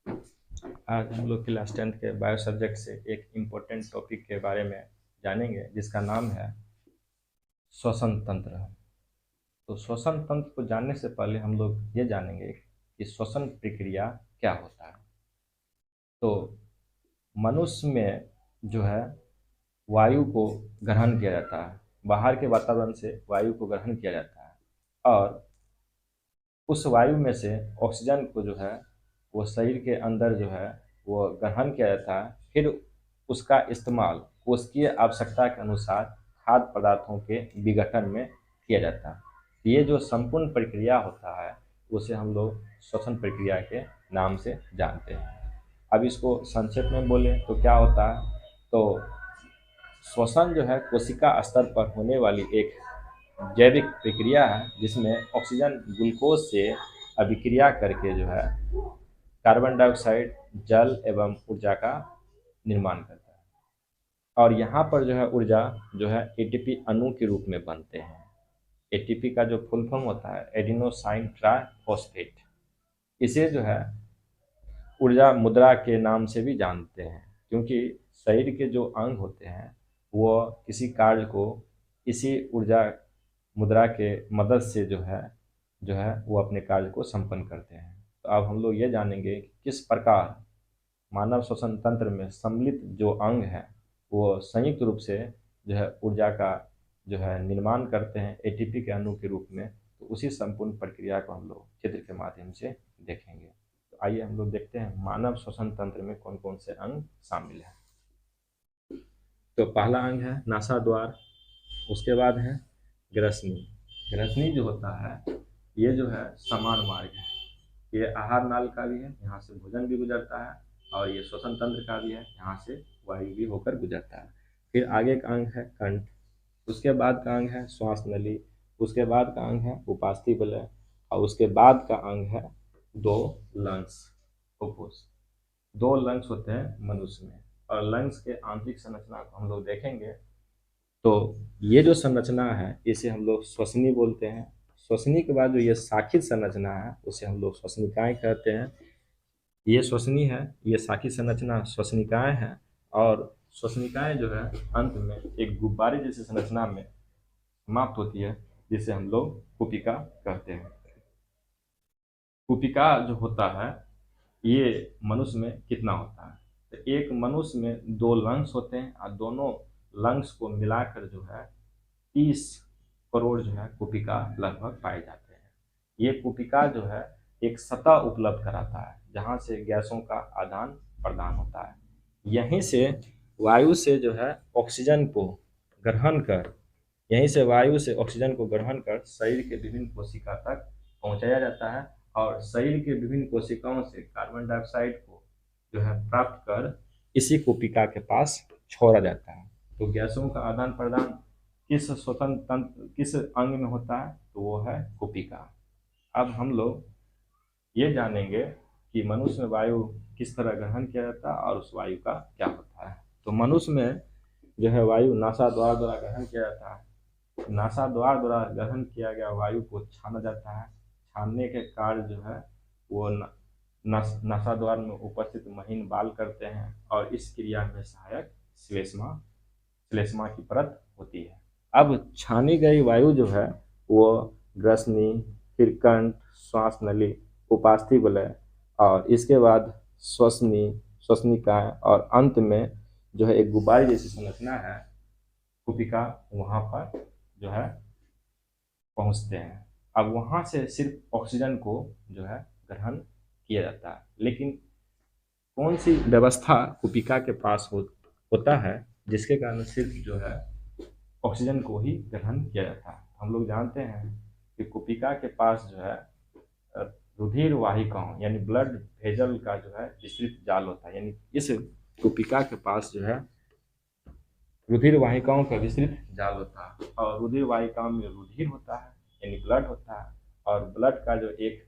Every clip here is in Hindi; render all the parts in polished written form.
आज हम लोग क्लास 10th के बायो सब्जेक्ट से एक इम्पोर्टेंट टॉपिक के बारे में जानेंगे जिसका नाम है श्वसन तंत्र। तो श्वसन तंत्र को जानने से पहले हम लोग ये जानेंगे कि श्वसन प्रक्रिया क्या होता है। तो मनुष्य में जो है वायु को ग्रहण किया जाता है, बाहर के वातावरण से वायु को ग्रहण किया जाता है और उस वायु में से ऑक्सीजन को जो है वो शरीर के अंदर जो है वो ग्रहण किया जाता है। फिर उसका इस्तेमाल उसकी आवश्यकता के अनुसार खाद्य पदार्थों के विघटन में किया जाता है। ये जो संपूर्ण प्रक्रिया होता है उसे हम लोग श्वसन प्रक्रिया के नाम से जानते हैं। अब इसको संक्षेप में बोलें तो क्या होता है, तो श्वसन जो है कोशिका स्तर पर होने वाली एक जैविक प्रक्रिया है जिसमें ऑक्सीजन ग्लूकोज से अभिक्रिया करके जो है कार्बन डाइऑक्साइड, जल एवं ऊर्जा का निर्माण करता है। और यहाँ पर जो है ऊर्जा जो है एटीपी अणु के रूप में बनते हैं। एटीपी का जो फुल फॉर्म होता है एडिनोसाइन ट्राइफॉस्फेट। इसे जो है ऊर्जा मुद्रा के नाम से भी जानते हैं, क्योंकि शरीर के जो अंग होते हैं वो किसी कार्य को इसी ऊर्जा मुद्रा के मदद से जो है वो अपने कार्य को संपन्न करते हैं। तो अब हम लोग ये जानेंगे कि किस प्रकार मानव श्वसन तंत्र में सम्मिलित जो अंग है वो संयुक्त रूप से जो है ऊर्जा का जो है निर्माण करते हैं एटीपी के अणु के रूप में। तो उसी संपूर्ण प्रक्रिया को हम लोग चित्र के माध्यम से देखेंगे। तो आइए हम लोग देखते हैं मानव श्वसन तंत्र में कौन कौन से अंग शामिल हैं। तो पहला अंग है नासाद्वार, उसके बाद है ग्रसनी। ग्रसनी जो होता है ये जो है समान मार्ग है, ये आहार नाल का भी है, यहाँ से भोजन भी गुजरता है, और ये श्वसन तंत्र का भी है, यहाँ से वायु भी होकर गुजरता है। फिर आगे का अंग है कंठ, उसके बाद का अंग है श्वास नली, उसके बाद का अंग है उपास्थि वलय, और उसके बाद का अंग है दो लंग्स, फुफ्फुस। दो लंग्स होते हैं मनुष्य में, और लंग्स के आंतरिक संरचना को हम लोग देखेंगे तो ये जो संरचना है इसे हम लोग श्वसनी बोलते हैं। श्वसनी के बाद जो ये शाखित संरचना है उसे हम लोग श्वसनिकाएं कहते हैं। ये श्वसनी है, ये शाखित संरचना श्वसनिकाएं हैं, और श्वसनिकाएं जो है अंत में एक गुब्बारे जैसी संरचना में समाप्त होती है जिसे हम लोग कुपिका कहते हैं। कुपिका जो होता है ये मनुष्य में कितना होता है, तो एक मनुष्य में दो लंग्स होते हैं और दोनों लंग्स को मिलाकर जो है 30 करोड़ जो है कुपिका लगभग पाए जाते हैं। ये कुपिका जो है एक सतह उपलब्ध कराता है जहाँ से गैसों का आदान प्रदान होता है। यहीं से वायु से जो है ऑक्सीजन को ग्रहण कर यहीं से वायु से ऑक्सीजन को ग्रहण कर शरीर के विभिन्न कोशिका तक पहुंचाया जाता है, और शरीर के विभिन्न कोशिकाओं से कार्बन डाइऑक्साइड को जो है प्राप्त कर इसी कुपिका के पास छोड़ा जाता है। तो गैसों का आदान प्रदान किस श्वसन तंत्र किस अंग में होता है, तो वो है कुपिका। अब हम लोग ये जानेंगे कि मनुष्य में वायु किस तरह ग्रहण किया जाता है और उस वायु का क्या होता है। तो मनुष्य में जो है वायु नासाद्वार द्वारा ग्रहण किया जाता है। नासाद्वार द्वारा ग्रहण किया गया वायु को छाना जाता है। छानने के कार्य जो है वो नासाद्वार में उपस्थित महीन बाल करते हैं, और इस क्रिया में सहायक श्लेष्मा श्लेष्मा की परत होती है। अब छानी गई वायु जो है वो ग्रसनी, फिर कंठ, श्वास नली, उपास्थि वलय, और इसके बाद श्वसनी, श्वसनिकाएं, और अंत में जो है एक गुब्बारे जैसी संरचना है कुपिका, वहाँ पर जो है पहुँचते हैं। अब वहाँ से सिर्फ ऑक्सीजन को जो है ग्रहण किया जाता है, लेकिन कौन सी व्यवस्था कुपिका के पास होता है जिसके कारण सिर्फ जो है ऑक्सीजन को ही ग्रहण किया जाता है। हम लोग जानते हैं कि कुपिका के पास जो है रुधिर वाहिकाओं यानी ब्लड भेजल का जो है विस्तृत जाल होता है, यानी इस कुपिका के पास जो है रुधिर वाहिकाओं का विस्तृत जाल होता है, और रुधिर वाहिकाओं में रुधिर होता है यानी ब्लड होता है, और ब्लड का जो एक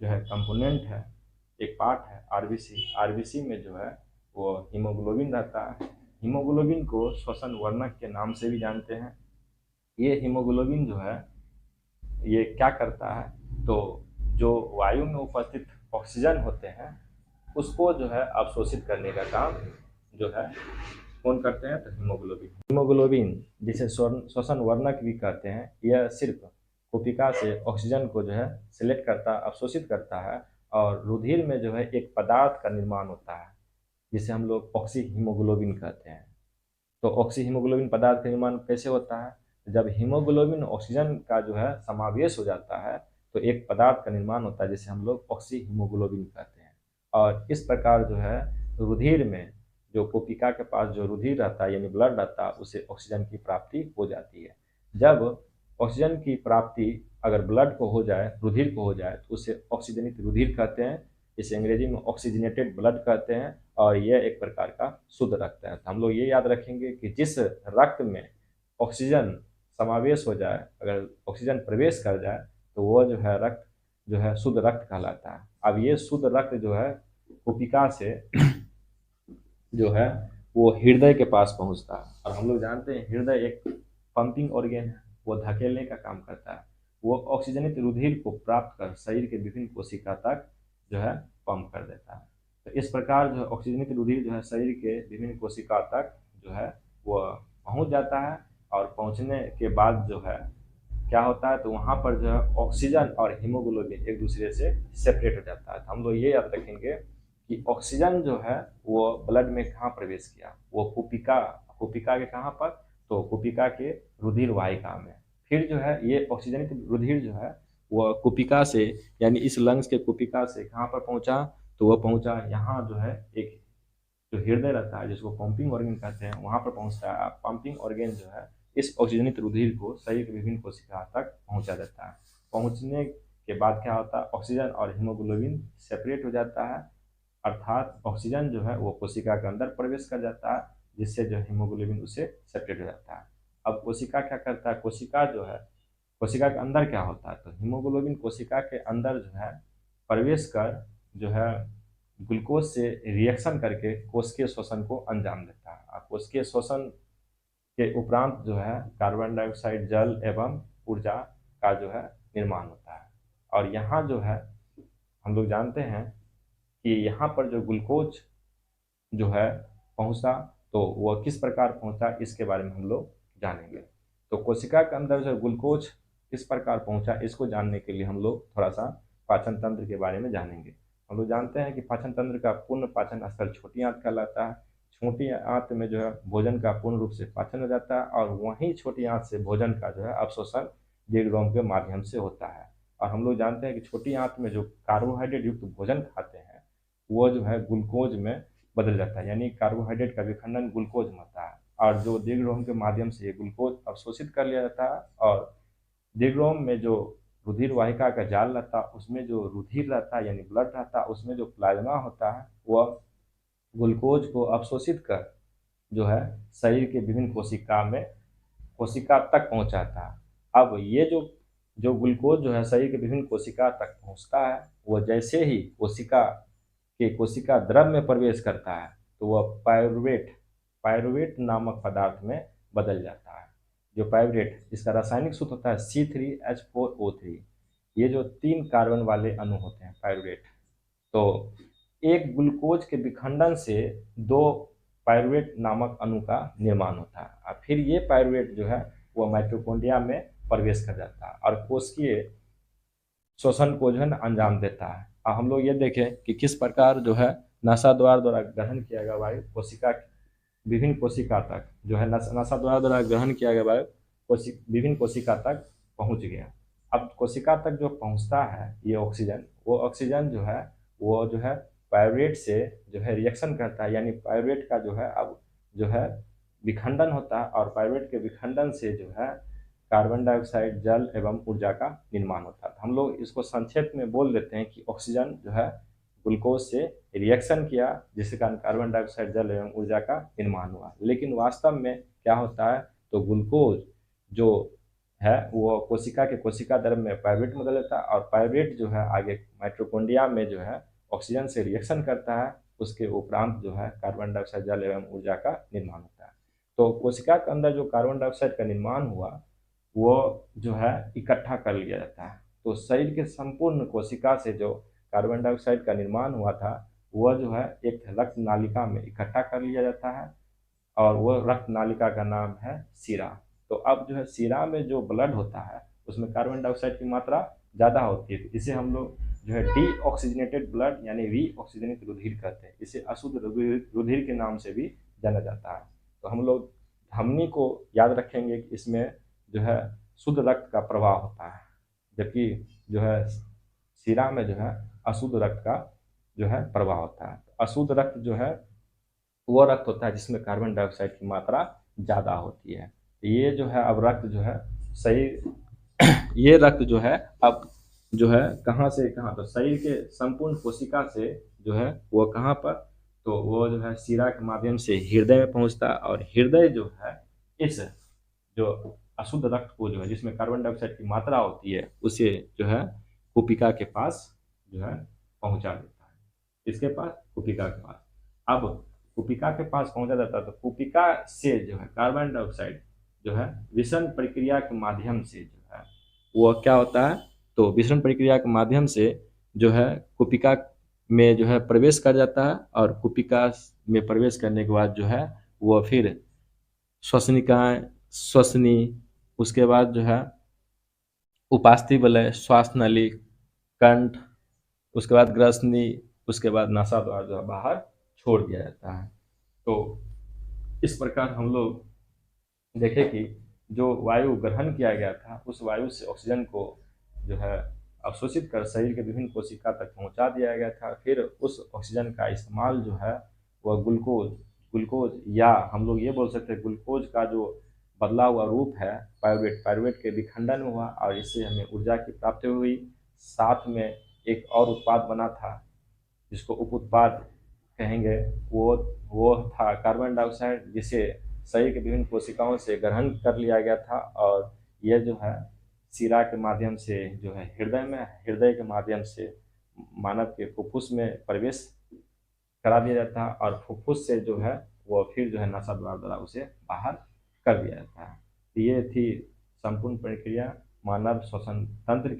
जो है कंपोनेंट है, एक पार्ट है आरबीसी। आरबीसी में जो है वो हीमोग्लोबिन रहता है। हीमोग्लोबिन को श्वसन वर्णक के नाम से भी जानते हैं। ये हीमोग्लोबिन जो है ये क्या करता है, तो जो वायु में उपस्थित ऑक्सीजन होते हैं उसको जो है अवशोषित करने का काम जो है कौन करते हैं, तो हीमोग्लोबिन। हीमोग्लोबिन जिसे श्वसन वर्णक भी कहते हैं, यह सिर्फ कोशिका से ऑक्सीजन को जो है सिलेक्ट करता, अवशोषित करता है और रुधिर में जो है एक पदार्थ का निर्माण होता है जिसे हम लोग ऑक्सी हीमोग्लोबिन कहते हैं। तो ऑक्सी हीमोग्लोबिन पदार्थ का निर्माण कैसे होता है? जब हीमोग्लोबिन ऑक्सीजन का जो है समावेश हो जाता है तो एक पदार्थ का निर्माण होता है जिसे हम लोग ऑक्सी हीमोग्लोबिन कहते हैं। और इस प्रकार जो है रुधिर में जो कोशिका के पास जो रुधिर रहता है यानी ब्लड रहता है उसे ऑक्सीजन की प्राप्ति हो जाती है। जब ऑक्सीजन की प्राप्ति अगर ब्लड को हो जाए, रुधिर को हो जाए, तो उसे ऑक्सीजनित रुधिर कहते हैं, इसे अंग्रेजी में ऑक्सीजनेटेड ब्लड कहते हैं और यह एक प्रकार का शुद्ध रक्त है। तो हम लोग ये याद रखेंगे कि जिस रक्त में ऑक्सीजन समावेश हो जाए, अगर ऑक्सीजन प्रवेश कर जाए तो वह जो है रक्त जो है शुद्ध रक्त कहलाता है। अब ये शुद्ध रक्त जो है कोशिका से जो है वो हृदय के पास पहुंचता है और हम लोग जानते हैं हृदय एक पंपिंग ऑर्गेन है, वो धकेलने का काम करता है। वो ऑक्सीजनित रुधिर को प्राप्त कर शरीर के विभिन्न कोशिका तक जो है पंप कर देता है। तो इस प्रकार जो है ऑक्सीजनित रुधिर जो है शरीर के विभिन्न कोशिका तक जो है वो पहुंच जाता है और पहुंचने के बाद जो है क्या होता है, तो वहाँ पर जो है ऑक्सीजन और हीमोग्लोबिन एक दूसरे से सेपरेट हो जाता है। तो हम लोग ये याद रखेंगे कि ऑक्सीजन जो है वो ब्लड में कहाँ प्रवेश किया, वो कोशिका कोशिका के कहाँ पर, तो कोशिका के रुधिर वाहिका में। फिर जो है ये ऑक्सीजनित रुधिर जो है वो कोशिका से यानी इस लंग्स के कोशिका से कहाँ पर पहुँचा, तो वह पहुँचा यहाँ जो है एक जो हृदय रहता है जिसको पंपिंग ऑर्गन कहते हैं, वहाँ पर पहुँचता है। पंपिंग ऑर्गन जो है इस ऑक्सीजनित रुधिर को शरीर के विभिन्न कोशिका तक पहुँचा देता है। पहुँचने के बाद क्या होता है, ऑक्सीजन और हीमोग्लोबिन सेपरेट हो जाता है, अर्थात ऑक्सीजन जो है वो कोशिका के अंदर प्रवेश कर जाता है जिससे जो हीमोग्लोबिन उससे सेपरेट हो जाता है। अब कोशिका क्या करता है, कोशिका जो है कोशिका के अंदर क्या होता है, तो हीमोग्लोबिन कोशिका के अंदर जो है प्रवेश कर जो है ग्लूकोज से रिएक्शन करके कोशिकीय श्वसन को अंजाम देता है। और कोशिकीय श्वसन के उपरांत जो है कार्बन डाइऑक्साइड, जल एवं ऊर्जा का जो है निर्माण होता है। और यहाँ जो है हम लोग जानते हैं कि यहाँ पर जो ग्लूकोज जो है पहुँचा तो वह किस प्रकार पहुँचा, इसके बारे में हम लोग जानेंगे। तो कोशिका के अंदर जो ग्लूकोज किस प्रकार पहुँचा, इसको जानने के लिए हम लोग थोड़ा सा पाचन तंत्र के बारे में जानेंगे। हम लोग जानते हैं कि पाचन तंत्र का पूर्ण पाचन स्थल छोटी आंत कहलाता है। छोटी आंत में जो है भोजन का पूर्ण रूप से पाचन हो जाता है और वहीं छोटी आंत से भोजन का जो है अवशोषण दीर्घ के माध्यम से होता है। और हम लोग जानते हैं कि छोटी आंत में जो कार्बोहाइड्रेट युक्त भोजन खाते हैं वो जो है ग्लूकोज में बदल जाता है, यानी कार्बोहाइड्रेट का विखंडन ग्लूकोज में होता है और जो दीर्घ के माध्यम से ये ग्लूकोज अवशोषित कर लिया जाता है। और दीर्घ में जो रुधिर वाहिका का जाल रहता है उसमें जो रुधिर रहता है यानी ब्लड रहता है, उसमें जो प्लाज्मा होता है वह ग्लूकोज को अवशोषित कर जो है शरीर के विभिन्न कोशिका तक पहुंचाता है। अब ये जो ग्लूकोज जो है शरीर के विभिन्न कोशिका तक पहुंचता है, वह जैसे ही कोशिका द्रव में प्रवेश करता है तो वह पायरुवेट नामक पदार्थ में बदल जाता है। जो पायरुवेट, इसका रासायनिक सूत्र होता है C3H4O3। ये जो 3 कार्बन वाले अणु होते हैं पायरुवेट, तो एक ग्लूकोज के विखंडन से 2 पायरुवेट नामक अणु का निर्माण होता है और फिर ये पायरुवेट जो है वह माइटोकॉन्ड्रिया में प्रवेश कर जाता है और कोशिकीय श्वसन को जो है अंजाम देता है। अब हम लोग ये देखें कि किस प्रकार जो है नासाद्वार द्वारा ग्रहण किया गया वायु विभिन्न कोशिका तक जो है नासाद्वार द्वारा ग्रहण किया गया वायु विभिन्न कोशिका तक पहुंच गया। अब कोशिका तक जो पहुंचता है ये ऑक्सीजन, वो ऑक्सीजन जो है पायरुवेट से जो है रिएक्शन करता है, यानी पायरुवेट का जो है अब जो है विखंडन होता है और पायरुवेट के विखंडन से जो है कार्बन डाइऑक्साइड, जल एवं ऊर्जा का निर्माण होता है। हम लोग इसको संक्षेप में बोल देते हैं कि ऑक्सीजन जो है ग्लूकोज से रिएक्शन किया जिसके कारण कार्बन डाइऑक्साइड, जल एवं ऊर्जा का निर्माण हुआ। लेकिन वास्तव में क्या होता है, तो ग्लूकोज जो है वो कोशिका के कोशिका द्रव में पायरुवेट में बदल जाता है और पायरुवेट जो है आगे माइटोकॉन्ड्रिया में जो है ऑक्सीजन से रिएक्शन करता है, उसके उपरांत जो है कार्बन डाइऑक्साइड, जल एवं ऊर्जा का निर्माण होता है। तो कोशिका के अंदर जो कार्बन डाइऑक्साइड का निर्माण हुआ वो जो है इकट्ठा कर लिया जाता है। तो शरीर के संपूर्ण कोशिका से जो कार्बन डाइऑक्साइड का निर्माण हुआ था वह जो है एक रक्त नालिका में इकट्ठा कर लिया जाता है और वह रक्त नालिका का नाम है शिरा। तो अब जो है शिरा में जो ब्लड होता है उसमें कार्बन डाइऑक्साइड की मात्रा ज़्यादा होती है, तो इसे हम लोग जो है डी ऑक्सीजनेटेड ब्लड यानी वी ऑक्सीजनित रुधिर कहते हैं। इसे अशुद्ध रुधिर के नाम से भी जाना जाता है। तो हम लोग हमनी को याद रखेंगे कि इसमें जो है शुद्ध रक्त का प्रवाह होता है, जबकि जो है शिरा में जो है अशुद्ध रक्त का जो है प्रवाह होता है। अशुद्ध रक्त जो है वो रक्त होता है जिसमें कार्बन डाइऑक्साइड की मात्रा ज़्यादा होती है। ये जो है अब रक्त जो है सही ये रक्त जो है अब जो है कहाँ से कहाँ, तो शरीर के संपूर्ण कोशिका से जो है वो कहाँ पर, तो वो जो है शिरा के माध्यम से हृदय में पहुंचता है और हृदय जो है इस जो अशुद्ध रक्त को जो है जिसमें कार्बन डाइऑक्साइड की मात्रा होती है उसे जो है कुपिका के पास जो है पहुंचा देता है। इसके पास कुपिका के पास अब कुपिका के पास पहुंचा जाता है। तो कुपिका से जो है कार्बन डाइऑक्साइड जो है विषम प्रक्रिया के माध्यम से जो है वो क्या होता है, तो विषम प्रक्रिया के माध्यम से जो है कुपिका में जो है प्रवेश कर जाता है और कुपिका में प्रवेश करने के बाद जो है वो फिर श्वसनिकाएं, श्वसनी, उसके बाद जो है उपास्थि वलय, श्वास नली, कंठ, उसके बाद ग्रसनी, उसके बाद नासा द्वार जो है बाहर छोड़ दिया जाता है। तो इस प्रकार हम लोग देखें कि जो वायु ग्रहण किया गया था उस वायु से ऑक्सीजन को जो है अवशोषित कर शरीर के विभिन्न कोशिका तक पहुंचा दिया गया था। फिर उस ऑक्सीजन का इस्तेमाल जो है वह ग्लूकोज या हम लोग ये बोल सकते हैं ग्लूकोज का जो बदला हुआ रूप है पायरुवेट के विखंडन में हुआ और इससे हमें ऊर्जा की प्राप्ति हुई। साथ में एक और उत्पाद बना था जिसको उप उत्पाद कहेंगे, वो था कार्बन डाइऑक्साइड, जिसे शरीर के विभिन्न कोशिकाओं से ग्रहण कर लिया गया था और यह जो है शिरा के माध्यम से जो है हृदय के माध्यम से मानव के फुफ्फुस में प्रवेश करा दिया जाता है और फुफ्फुस से जो है वो फिर जो है नासा द्वारा उसे बाहर कर दिया जाता है। ये थी संपूर्ण प्रक्रिया मानव श्वसन तंत्र की।